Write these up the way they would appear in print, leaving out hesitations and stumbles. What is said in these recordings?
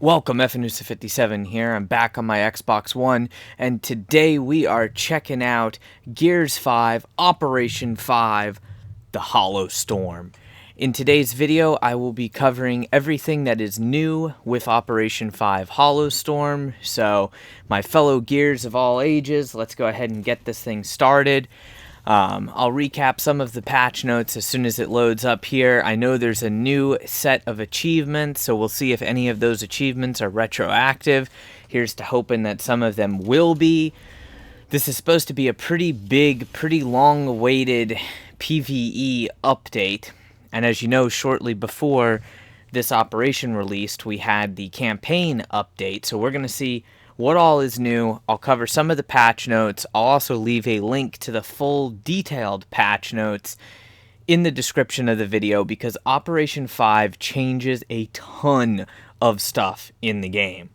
Welcome, FNUSA57 here. I'm back on my Xbox One, and today we are checking out Gears 5, Operation 5, the Hallowstorm. In today's video, I will be covering everything that is new with Operation 5 Hallowstorm. So, my fellow Gears of all ages, let's go ahead and get this thing started. I'll recap some of the patch notes as soon as it loads up here. I know there's a new set of achievements, so we'll see if any of those achievements are retroactive. Here's to hoping that some of them will be. This is supposed to be a pretty big, pretty long-awaited PvE update. And as you know, shortly before this operation released, we had the campaign update. So we're going to see what all is new. I'll cover some of the patch notes. I'll also leave a link to the full detailed patch notes in the description of the video because Operation 5 changes a ton of stuff in the game.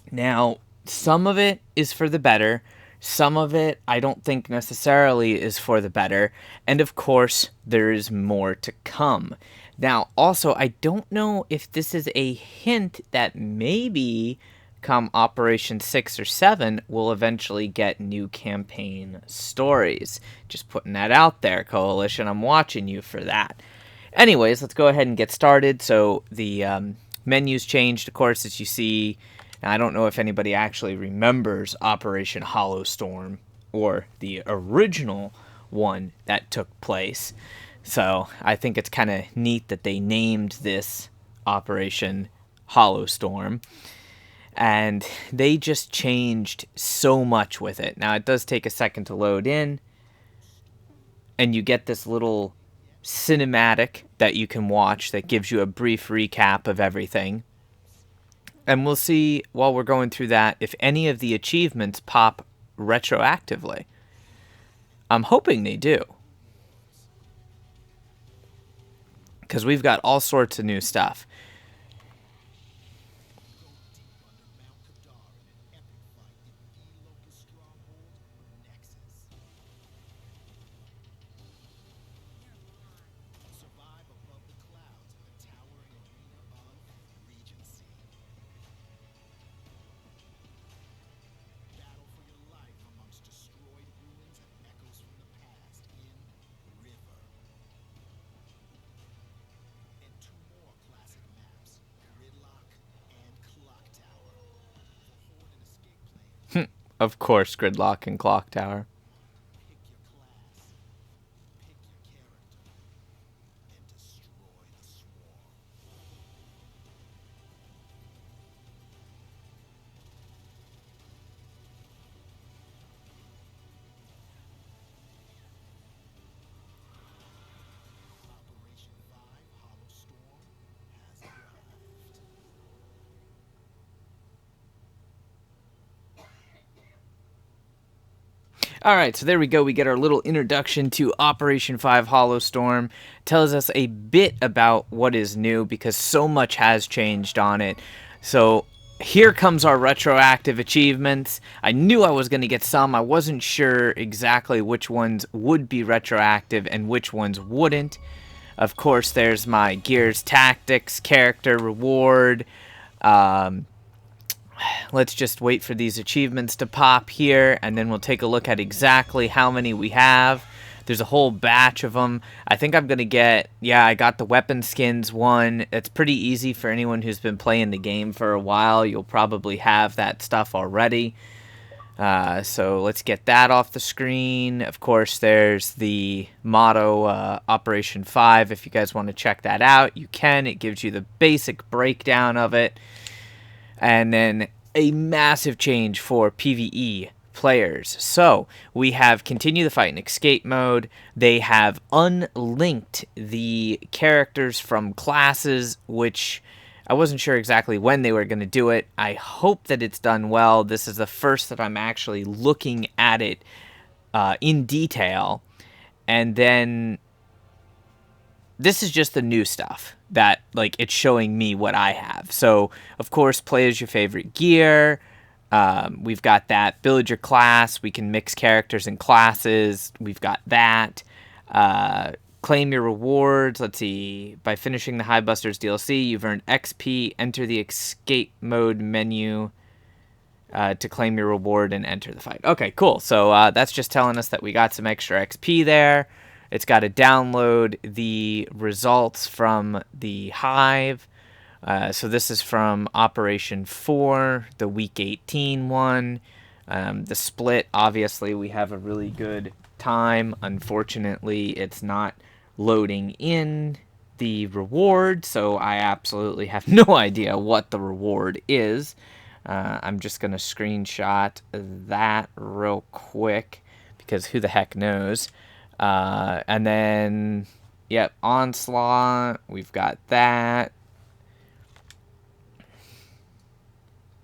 Now, some of it is for the better. Some of it I don't think necessarily is for the better. And of course, there is more to come. Now, also, I don't know if this is a hint that maybe come Operation 6 or 7, we'll eventually get new campaign stories. Just putting that out there, Coalition. I'm watching you for that. Anyways, let's go ahead and get started. So the menus changed, of course, as you see. Now, I don't know if anybody actually remembers Operation Hallowstorm or the original one that took place. So I think it's kind of neat that they named this Operation Hallowstorm. And they just changed so much with it. Now, it does take a second to load in. And you get this little cinematic that you can watch that gives you a brief recap of everything. And we'll see, while we're going through that, if any of the achievements pop retroactively. I'm hoping they do. Because we've got all sorts of new stuff. Of course, Gridlock and Clock Tower. Alright, so there we go. We get our little introduction to Operation 5 Hallowstorm. Tells us a bit about what is new because so much has changed on it. So here comes our retroactive achievements. I knew I was going to get some. I wasn't sure exactly which ones would be retroactive and which ones wouldn't. Of course, there's my Gears Tactics character reward. Let's just wait for these achievements to pop here, and then we'll take a look at exactly how many we have. There's a whole batch of them. I think I'm going to get, yeah, I got the weapon skins one. It's pretty easy for anyone who's been playing the game for a while. You'll probably have that stuff already. So let's get that off the screen. Of course, there's the motto Operation 5. If you guys want to check that out, you can. It gives you the basic breakdown of it. And then a massive change for PvE players. So we have Continue the Fight and Escape mode. They have unlinked the characters from classes, which I wasn't sure exactly when they were going to do it. I hope that it's done well. This is the first that I'm actually looking at it in detail. And then this is just the new stuff that, like, it's showing me what I have. So, of course, play as your favorite gear. We've got that. Build your class. We can mix characters and classes. We've got that. Claim your rewards. Let's see. By finishing the Hive Busters DLC, you've earned XP. Enter the escape mode menu to claim your reward and enter the fight. Okay, cool. So that's just telling us that we got some extra XP there. It's got to download the results from the Hive. So this is from Operation 4, the Week 18 one. The split, obviously, we have a really good time. Unfortunately, it's not loading in the reward, so I absolutely have no idea what the reward is. I'm just going to screenshot that real quick, because who the heck knows. And then, yep, Onslaught, we've got that.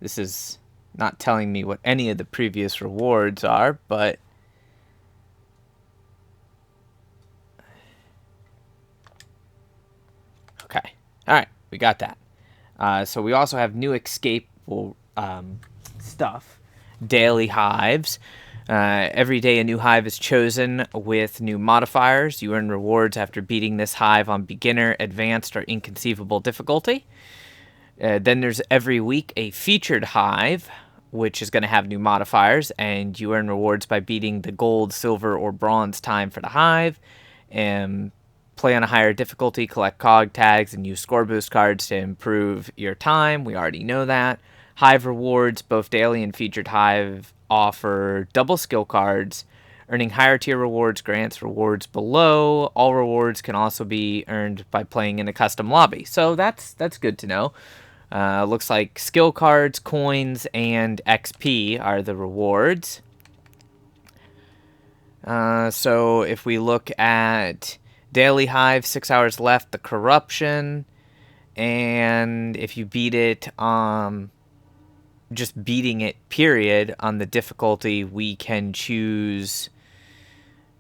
This is not telling me what any of the previous rewards are, but okay. All right, we got that. So we also have new escape stuff, daily hives. Every day a new hive is chosen with new modifiers. You earn rewards after beating this hive on beginner, advanced, or inconceivable difficulty. Then there's every week a featured hive, which is going to have new modifiers, and you earn rewards by beating the gold, silver, or bronze time for the hive. And play on a higher difficulty, collect cog tags, and use score boost cards to improve your time. We already know that. Hive rewards, both daily and featured hive, offer double skill cards. Earning higher tier rewards grants rewards below. All rewards can also be earned by playing in a custom lobby. So that's good to know. Looks like skill cards, coins, and XP are the rewards. So if we look at Daily Hive, 6 hours left, the Corruption, and if you beat it, just beating it, period, on the difficulty, we can choose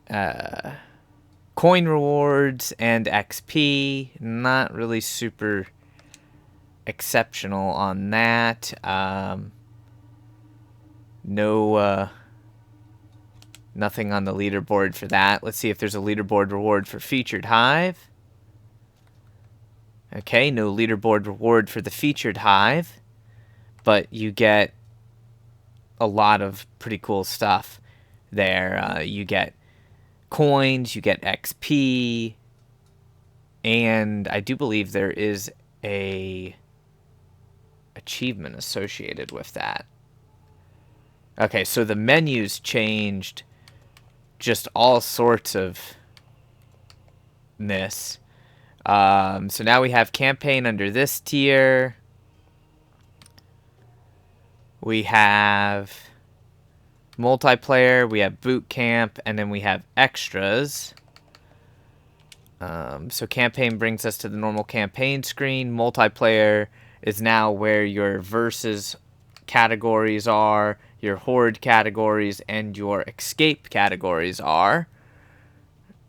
coin rewards and XP. Not really super exceptional on that. Nothing on the leaderboard for that. Let's see if there's a leaderboard reward for featured hive. Okay, no leaderboard reward for the featured hive, but you get a lot of pretty cool stuff there. You get coins, you get XP, and I do believe there is a achievement associated with that. Okay, so the menus changed just all sorts of this. So now we have campaign under this tier. We have multiplayer, we have boot camp, and then we have extras. So campaign brings us to the normal campaign screen. Multiplayer is now where your versus categories are, your horde categories, and your escape categories are.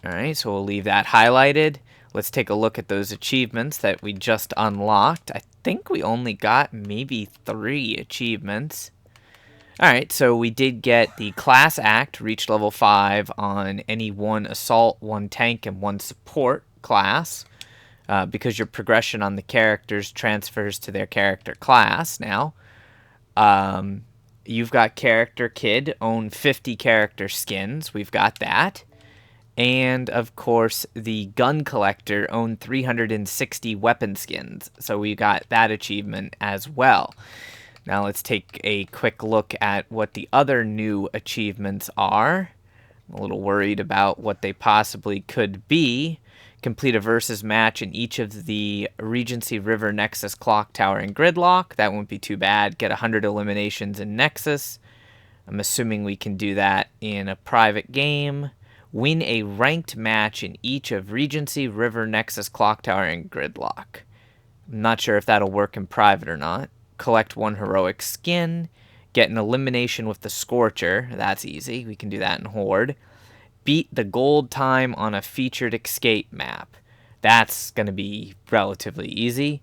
Alright, so we'll leave that highlighted. Let's take a look at those achievements that we just unlocked. I think we only got maybe 3 achievements. Alright, so we did get the Class Act, reach level 5 on any 1 Assault, 1 Tank, and 1 Support class. Because your progression on the characters transfers to their character class now. You've got Character Kid, own 50 character skins. We've got that. And, of course, the Gun Collector, own 360 weapon skins. So we got that achievement as well. Now let's take a quick look at what the other new achievements are. I'm a little worried about what they possibly could be. Complete a versus match in each of the Regency River, Nexus, Clock Tower, and Gridlock. That won't be too bad. Get 100 eliminations in Nexus. I'm assuming we can do that in a private game. Win a ranked match in each of Regency, River, Nexus, Clock Tower, and Gridlock. I'm not sure if that'll work in private or not. Collect 1 heroic skin. Get an elimination with the Scorcher. That's easy. We can do that in Horde. Beat the gold time on a featured escape map. That's going to be relatively easy.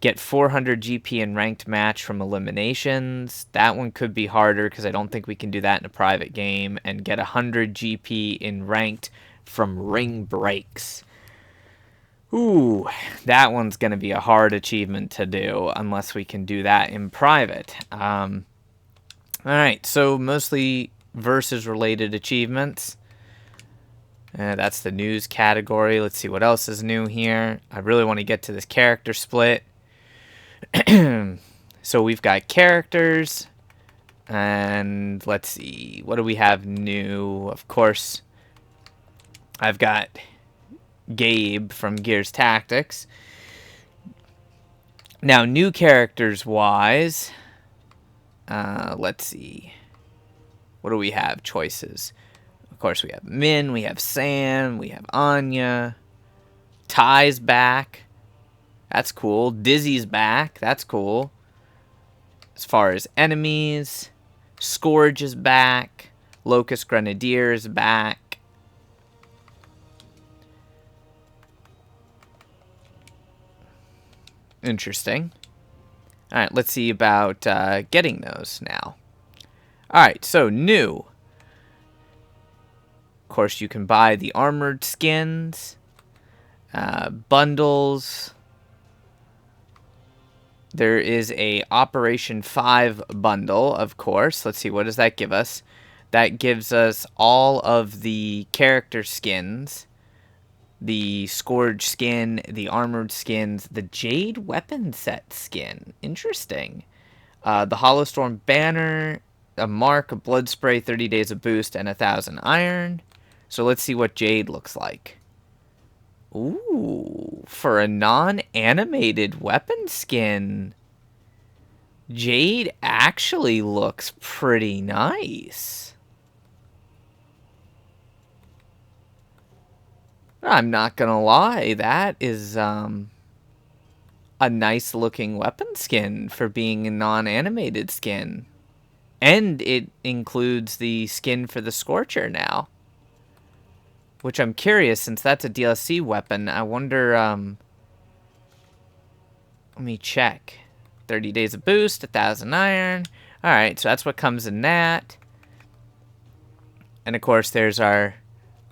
Get 400 GP in ranked match from eliminations. That one could be harder because I don't think we can do that in a private game. And get 100 GP in ranked from ring breaks. Ooh, that one's going to be a hard achievement to do unless we can do that in private. Alright, so mostly versus related achievements. That's the news category. Let's see what else is new here. I really want to get to this character split. So we've got characters. And let's see, what do we have new? Of course, I've got Gabe from Gears Tactics. Now, new characters wise, let's see. What do we have? Choices. Of course, we have Min, we have Sam, we have Anya. Ty's back. That's cool. Dizzy's back. That's cool. As far as enemies, Scourge is back. Locust Grenadier is back. Interesting. Alright, let's see about getting those now. Alright, so new. Of course, you can buy the armored skins, bundles. There is a Operation 5 bundle, of course. Let's see, what does that give us? That gives us all of the character skins. The Scourge skin, the armored skins, the Jade weapon set skin. Interesting. The Hallowstorm banner, a mark, a blood spray, 30 days of boost, and 1,000 iron. So let's see what Jade looks like. Ooh, for a non-animated weapon skin, Jade actually looks pretty nice. I'm not gonna lie, that is a nice looking weapon skin for being a non-animated skin. And it includes the skin for the Scorcher now. Which I'm curious, since that's a DLC weapon, I wonder, let me check. 30 days of boost, 1,000 iron. Alright, so that's what comes in that. And of course, there's our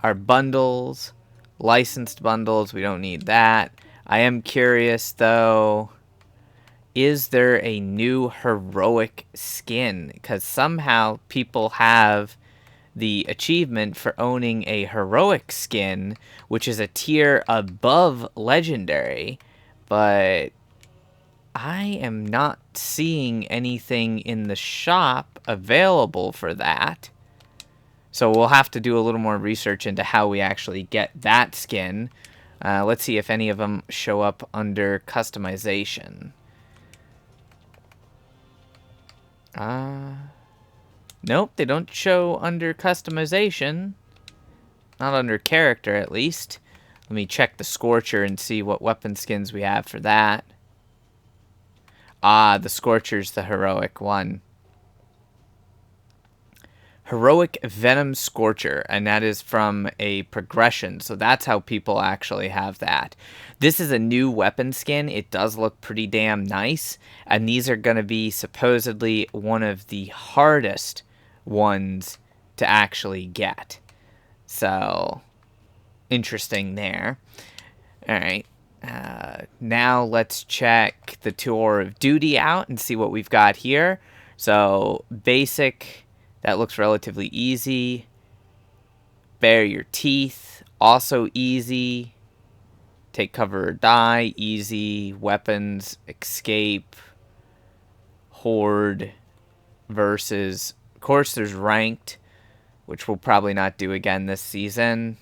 bundles. Licensed bundles, we don't need that. I am curious, though, is there a new heroic skin? Because somehow people have the achievement for owning a heroic skin, which is a tier above legendary, but I am not seeing anything in the shop available for that. So we'll have to do a little more research into how we actually get that skin. Let's see if any of them show up under customization. Nope, they don't show under customization. Not under character, at least. Let me check the Scorcher and see what weapon skins we have for that. Ah, the Scorcher's the heroic one. Heroic Venom Scorcher, and that is from a progression, so that's how people actually have that. This is a new weapon skin. It does look pretty damn nice, and these are going to be supposedly one of the hardest ones to actually get. So, interesting there. Alright, now let's check the Tour of Duty out and see what we've got here. So, basic, that looks relatively easy. Bare your teeth, also easy. Take cover or die, easy. Weapons, escape. Horde versus, of course there's ranked, which we'll probably not do again this season.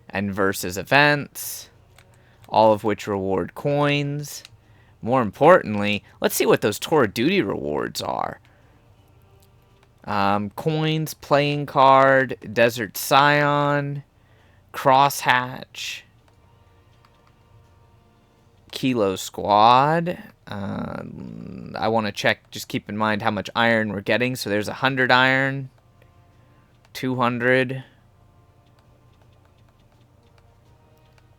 And versus events, all of which reward coins. More importantly, let's see what those Tour of Duty rewards are. Coins, playing card, Desert Scion, Crosshatch, Kilo Squad. I want to check, just keep in mind how much iron we're getting. So there's 100 iron, 200,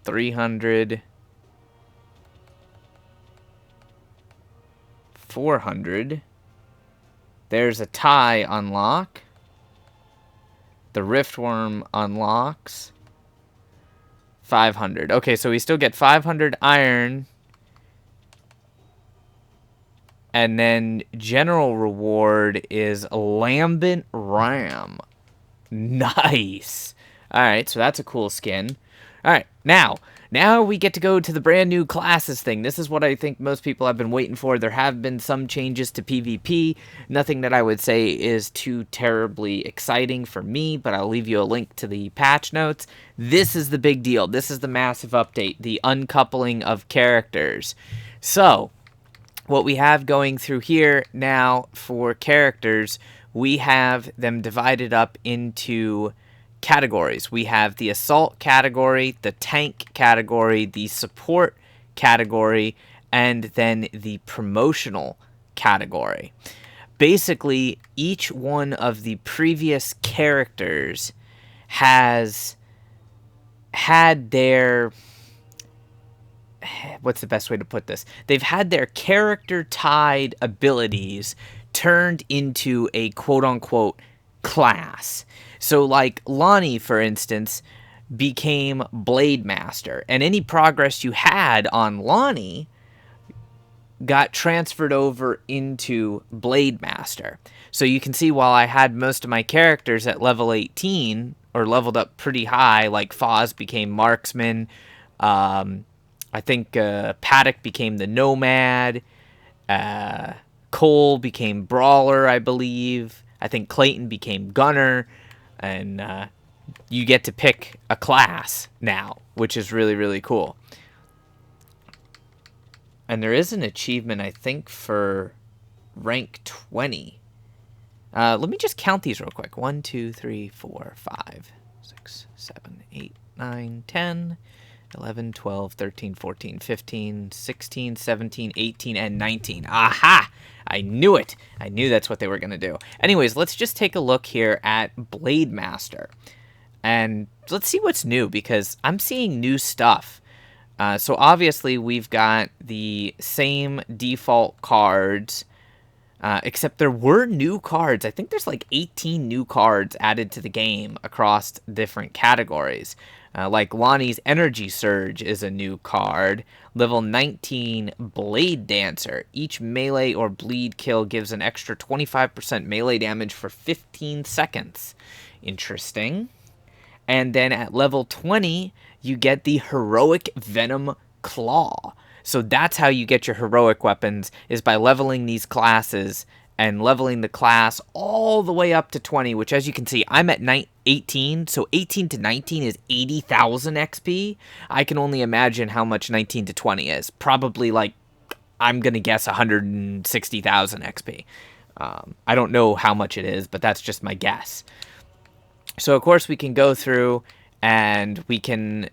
300, 400. There's a tie unlock. The Riftworm unlocks. 500. Okay, so we still get 500 iron. And then general reward is Lambent Ram. Nice. Alright, so that's a cool skin. Alright, now we get to go to the brand new classes thing. This is what I think most people have been waiting for. There have been some changes to PvP. Nothing that I would say is too terribly exciting for me, but I'll leave you a link to the patch notes. This is the big deal. This is the massive update, the uncoupling of characters. So, what we have going through here now for characters, we have them divided up into categories. We have the assault category, the tank category, the support category, and then the promotional category. Basically, each one of the previous characters has had their... what's the best way to put this? They've had their character-tied abilities turned into a quote-unquote class. So, like, Lonnie, for instance, became Blade Master, and any progress you had on Lonnie got transferred over into Blade Master. So you can see while I had most of my characters at level 18, or leveled up pretty high, like Foz became Marksman, I think Paddock became the Nomad, Cole became Brawler, I believe, I think Clayton became Gunner, and you get to pick a class now, which is really, really cool. And there is an achievement, I think, for rank 20. Let me just count these real quick. 1, 2, 3, 4, 5, 6, 7, 8, 9, 10, 11, 12, 13, 14, 15, 16, 17, 18, and 19. Aha! I knew it. I knew that's what they were going to do. Anyways, let's just take a look here at Blade Master. And let's see what's new, because I'm seeing new stuff. So obviously we've got the same default cards, except there were new cards. I think there's like 18 new cards added to the game across different categories. Like Lonnie's Energy Surge is a new card. Level 19 Blade Dancer. Each melee or bleed kill gives an extra 25% melee damage for 15 seconds. Interesting. And then at level 20, you get the Heroic Venom Claw. So that's how you get your heroic weapons, is by leveling these classes and leveling the class all the way up to 20, which, as you can see, I'm at 18, so 18 to 19 is 80,000 XP. I can only imagine how much 19 to 20 is. Probably, like, I'm going to guess 160,000 XP. I don't know how much it is, but that's just my guess. So, of course, we can go through and we can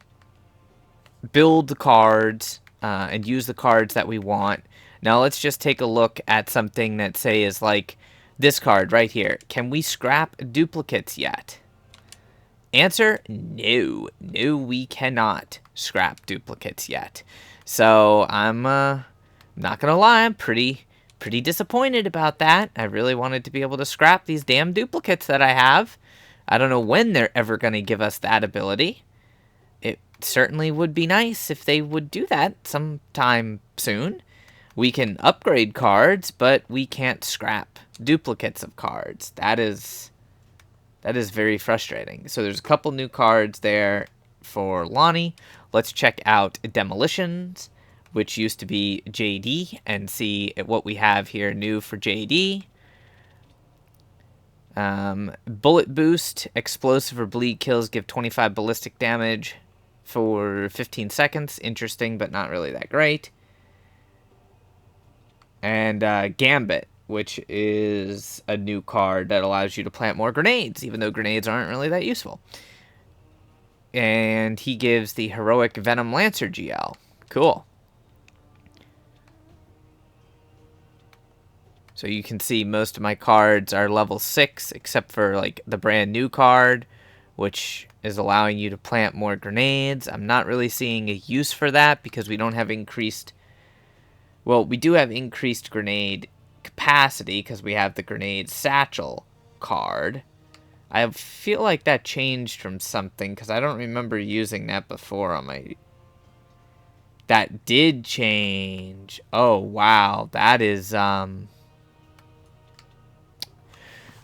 build the cards and use the cards that we want. Now, let's just take a look at something that, say, is like this card right here. Can we scrap duplicates yet? Answer, no. No, we cannot scrap duplicates yet. So, I'm not going to lie, I'm pretty disappointed about that. I really wanted to be able to scrap these damn duplicates that I have. I don't know when they're ever going to give us that ability. It certainly would be nice if they would do that sometime soon. We can upgrade cards, but we can't scrap duplicates of cards. That is very frustrating. So there's a couple new cards there for Lonnie. Let's check out Demolitions, which used to be JD, and see what we have here new for JD. Bullet Boost, explosive or bleed kills give 25 ballistic damage for 15 seconds. Interesting, but not really that great. And Gambit, which is a new card that allows you to plant more grenades, even though grenades aren't really that useful. And he gives the Heroic Venom Lancer GL. Cool. So you can see most of my cards are level 6, except for like the brand new card, which is allowing you to plant more grenades. I'm not really seeing a use for that because we don't have increased... Well, we do have increased grenade capacity because we have the grenade satchel card. I feel like that changed from something, because I don't remember using that before on my... That did change. Oh, wow. That is,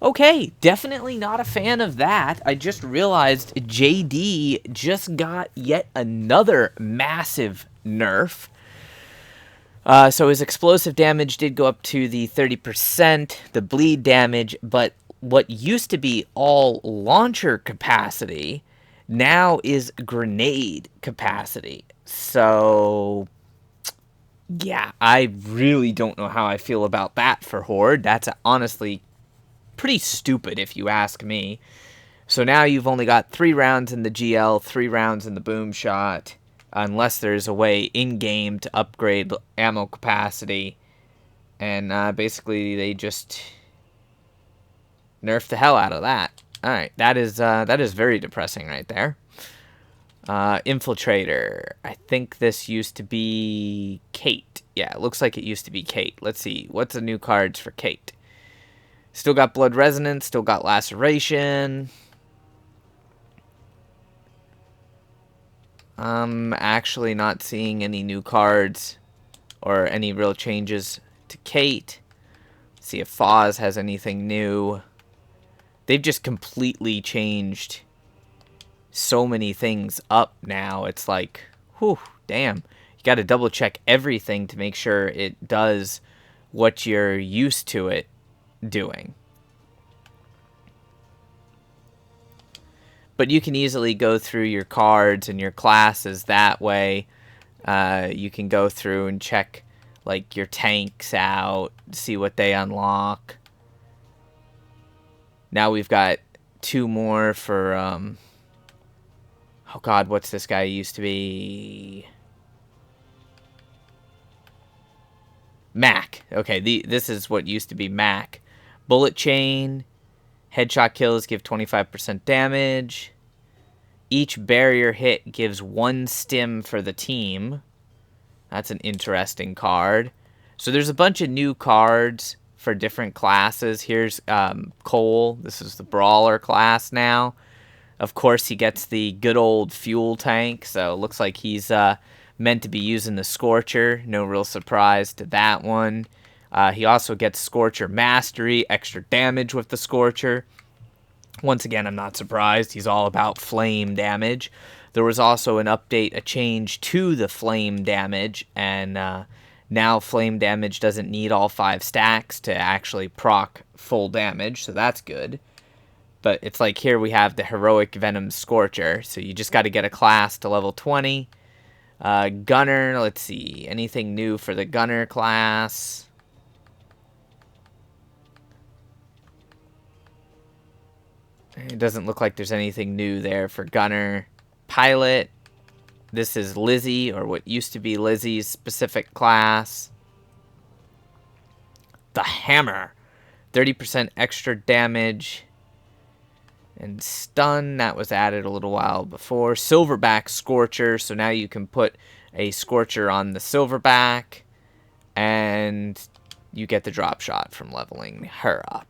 Okay, definitely not a fan of that. I just realized JD just got yet another massive nerf. So his explosive damage did go up to the 30%, the bleed damage, but what used to be all launcher capacity now is grenade capacity. So, yeah, I really don't know how I feel about that for Horde. That's honestly pretty stupid if you ask me. So now you've only got 3 rounds in the GL, 3 rounds in the boom shot, unless there's a way in-game to upgrade ammo capacity. And basically they just nerf the hell out of that. Alright, that is very depressing right there. Infiltrator. I think this used to be Kate. Yeah, it looks like it used to be Kate. Let's see. What's the new cards for Kate? Still got Blood Resonance. Still got Laceration. I'm actually not seeing any new cards or any real changes to Kate. See if Foz has anything new. They've just completely changed so many things up now. It's like, whew, damn. You got to double check everything to make sure it does what you're used to it doing. But you can easily go through your cards and your classes that way. You can go through and check like your tanks out, see what they unlock. Now we've got 2 more for oh god, what's this guy used to be? Mac. Okay, this is what used to be Mac. Bullet Chain. Headshot kills give 25% damage. Each barrier hit gives 1 stim for the team. That's an interesting card. So there's a bunch of new cards for different classes. Here's Cole. This is the Brawler class now. Of course, he gets the good old fuel tank, so it looks like he's meant to be using the Scorcher. No real surprise to that one. He also gets Scorcher Mastery, extra damage with the Scorcher. Once again, I'm not surprised. He's all about flame damage. There was also an update, a change to the flame damage, and now flame damage doesn't need all 5 stacks to actually proc full damage, so that's good. But it's like here we have the Heroic Venom Scorcher, so you just got to get a class to level 20. Gunner, let's see, anything new for the Gunner class? It doesn't look like there's anything new there for Gunner. Pilot, this is Lizzie, or what used to be Lizzie's specific class. The Hammer, 30% extra damage and stun. That was added a little while before. Silverback Scorcher, so now you can put a Scorcher on the Silverback, and you get the drop shot from leveling her up.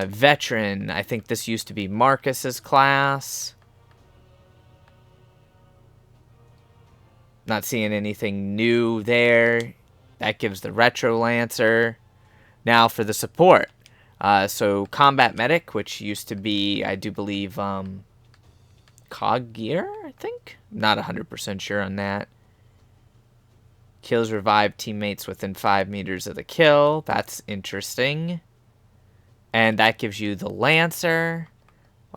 Veteran, I think this used to be Marcus's class. Not seeing anything new there. That gives the Retro Lancer. Now for the support. So Combat Medic, which used to be, I do believe, Cog Gear, I think? Not 100% sure on that. Kills revive teammates within 5 meters of the kill. That's interesting. And that gives you the Lancer.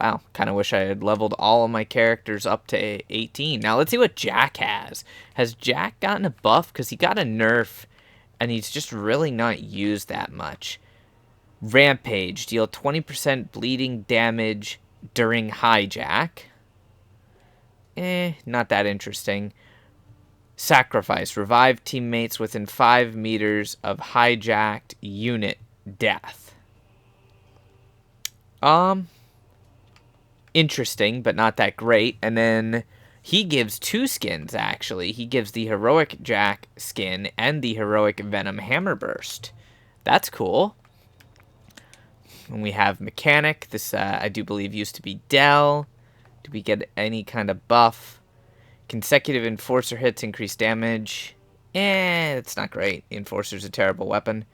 Wow, kind of wish I had leveled all of my characters up to 18. Now let's see what Jack has. Has Jack gotten a buff? Because he got a nerf, and he's just really not used that much. Rampage, deal 20% bleeding damage during hijack. Not that interesting. Sacrifice, revive teammates within 5 meters of hijacked unit death. Interesting, but not that great. And then he gives 2 skins, actually. He gives the Heroic Jack skin and the Heroic Venom Hammer Burst. That's cool. And we have Mechanic. This, I do believe, used to be Dell. Do we get any kind of buff? Consecutive Enforcer hits increase damage. It's not great. Enforcer's a terrible weapon.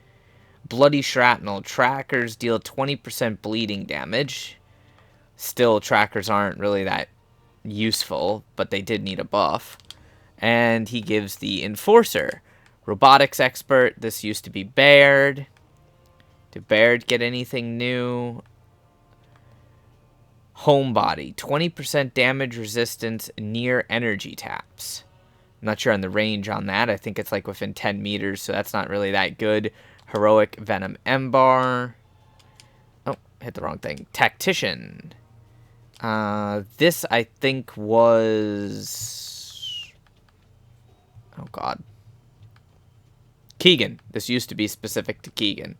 Bloody Shrapnel. Trackers deal 20% bleeding damage. Still, trackers aren't really that useful, but they did need a buff. And he gives the Enforcer. Robotics Expert. This used to be Baird. Did Baird get anything new? Homebody. 20% damage resistance near energy taps. I'm not sure on the range on that. I think it's like within 10 meters, so that's not really that good. Heroic Venom M-Bar. Oh, hit the wrong thing. Tactician. This, I think, was... Oh, God. Keegan. This used to be specific to Keegan.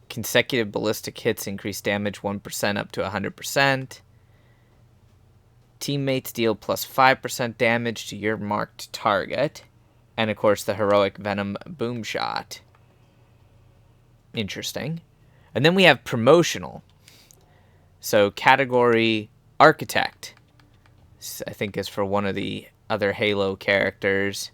Consecutive ballistic hits increase damage 1% up to 100%. Teammates deal plus 5% damage to your marked target. And, of course, the Heroic Venom Boom Shot. Interesting. And then we have Promotional. So, category Architect. This, I think, is for one of the other Halo characters.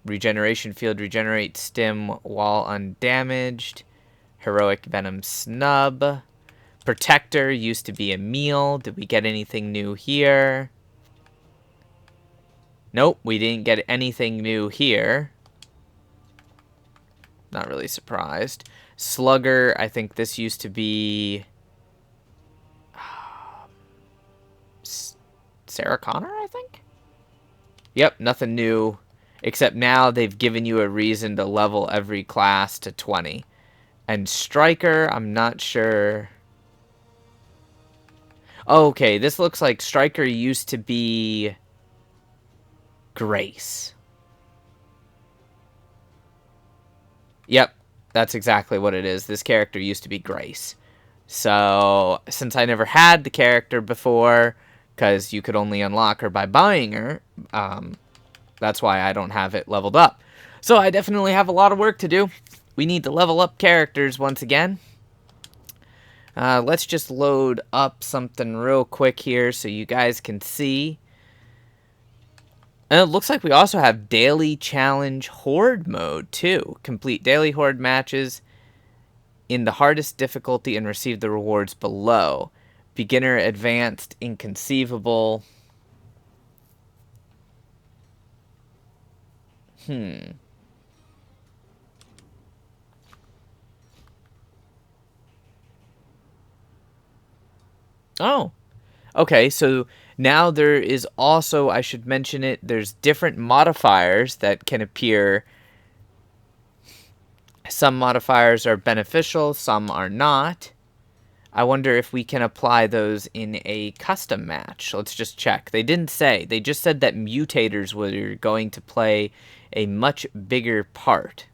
Regeneration field, regenerate stim while undamaged. Heroic Venom Snub. Protector used to be a meal. Did we get anything new here? Nope, we didn't get anything new here. Not really surprised. Slugger, I think this used to be... Sarah Connor, I think? Yep, nothing new. Except now they've given you a reason to level every class to 20. And Striker, I'm not sure. Okay, this looks like Striker used to be Grace. Yep, that's exactly what it is. This character used to be Grace. So, since I never had the character before, because you could only unlock her by buying her, that's why I don't have it leveled up. So I definitely have a lot of work to do. We need to level up characters once again. Let's just load up something real quick here so you guys can see. And it looks like we also have Daily Challenge Horde mode too. Complete daily Horde matches in the hardest difficulty and receive the rewards below. Beginner, Advanced, Inconceivable. Oh, okay, so now there is also, I should mention it, there's different modifiers that can appear. Some modifiers are beneficial, some are not. I wonder if we can apply those in a custom match. Let's just check. They didn't say. They just said that mutators were going to play a much bigger part.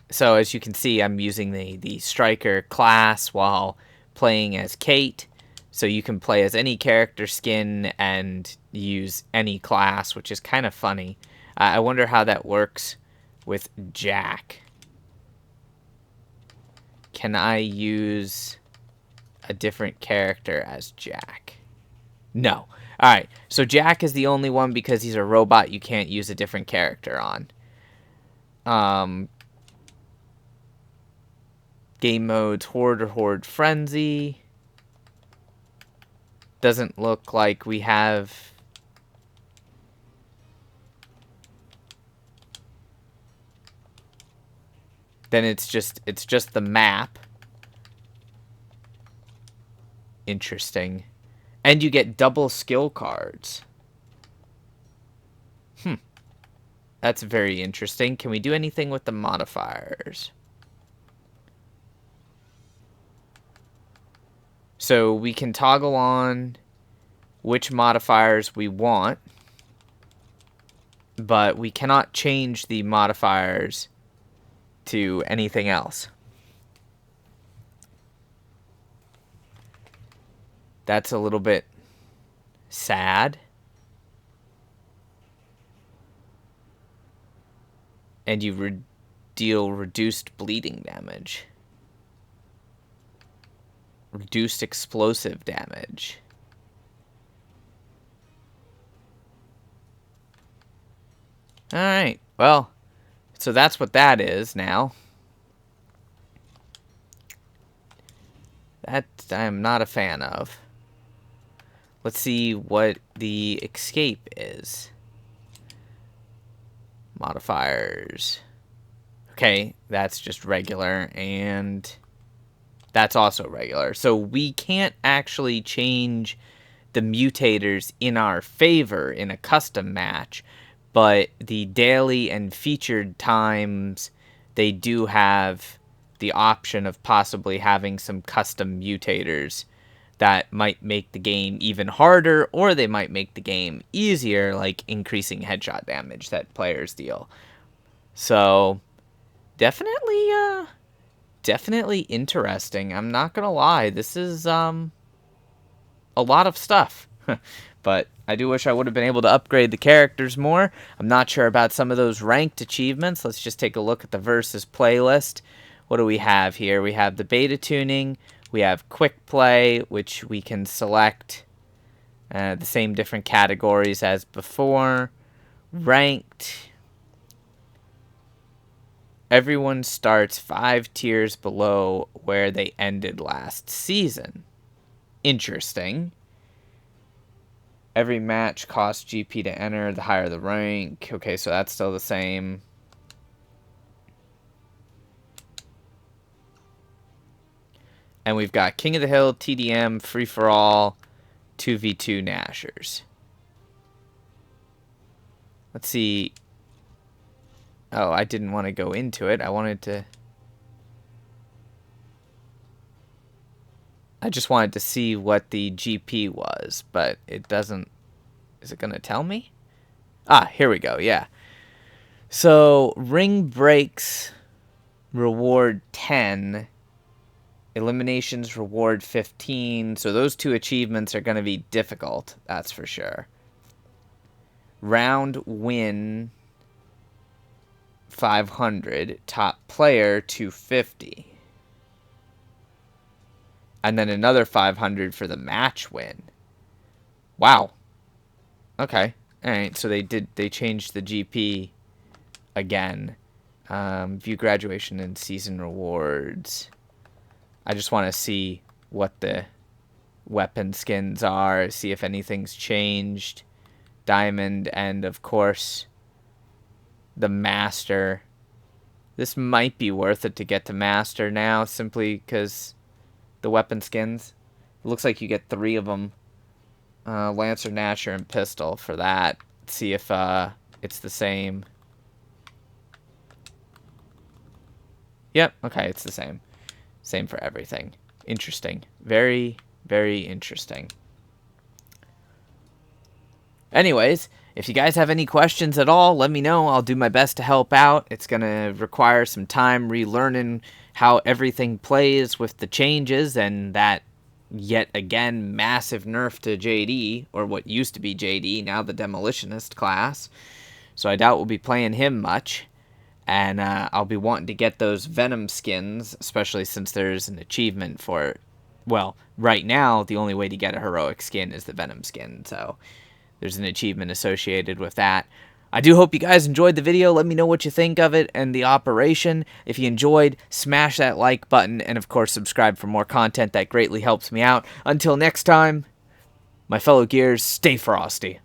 So as you can see, I'm using the Striker class while playing as Kate. So you can play as any character skin and use any class, which is kind of funny. I wonder how that works with Jack. Can I use a different character as Jack? No. Alright, so Jack is the only one because he's a robot you can't use a different character on. Game modes, Horde or Horde Frenzy. Doesn't look like we have... Then it's just the map. Interesting. And you get double skill cards. That's very interesting. Can we do anything with the modifiers? So we can toggle on which modifiers we want, but we cannot change the modifiers to anything else. That's a little bit Sad. And you deal reduced bleeding damage. Reduced explosive damage. Alright, well, so that's what that is now. That I'm not a fan of. Let's see what the escape is. Modifiers. Okay, that's just regular, and that's also regular. So we can't actually change the mutators in our favor in a custom match, but the daily and featured times, they do have the option of possibly having some custom mutators that might make the game even harder, or they might make the game easier, like increasing headshot damage that players deal. So definitely interesting. I'm not gonna lie, this is a lot of stuff. But I do wish I would have been able to upgrade the characters more. I'm not sure about some of those ranked achievements. Let's just take a look at the versus playlist. What do we have here? We have the beta tuning. We have quick play, which we can select the same different categories as before. Ranked. Everyone starts 5 tiers below where they ended last season. Interesting. Every match costs GP to enter, the higher the rank. Okay, so that's still the same. And we've got King of the Hill, TDM, Free-for-All, 2v2 Nashers. Let's see. Oh, I didn't want to go into it. I just wanted to see what the GP was, but it doesn't... Is it going to tell me? Ah, here we go, yeah. So, ring breaks reward 10. Eliminations reward 15. So those two achievements are going to be difficult, that's for sure. Round win 500. Top player 250. And then another 500 for the match win. Wow. Okay. Alright, so they changed the GP again. View graduation and season rewards. I just want to see what the weapon skins are, see if anything's changed. Diamond, and of course, the Master. This might be worth it to get to Master now, simply because the weapon skins. It looks like you get 3 of them. Lancer, Nasher, and Pistol for that. Let's see if it's the same. Yep, okay, it's the same. Same for everything. Interesting. Very, very interesting. Anyways, if you guys have any questions at all, let me know. I'll do my best to help out. It's going to require some time relearning how everything plays with the changes and that, yet again, massive nerf to JD, or what used to be JD, now the Demolitionist class. So I doubt we'll be playing him much. And I'll be wanting to get those Venom skins, especially since there's an achievement for it. Well, right now, the only way to get a heroic skin is the Venom skin, so there's an achievement associated with that. I do hope you guys enjoyed the video. Let me know what you think of it and the operation. If you enjoyed, smash that like button, and of course, subscribe for more content. That greatly helps me out. Until next time, my fellow Gears, stay frosty.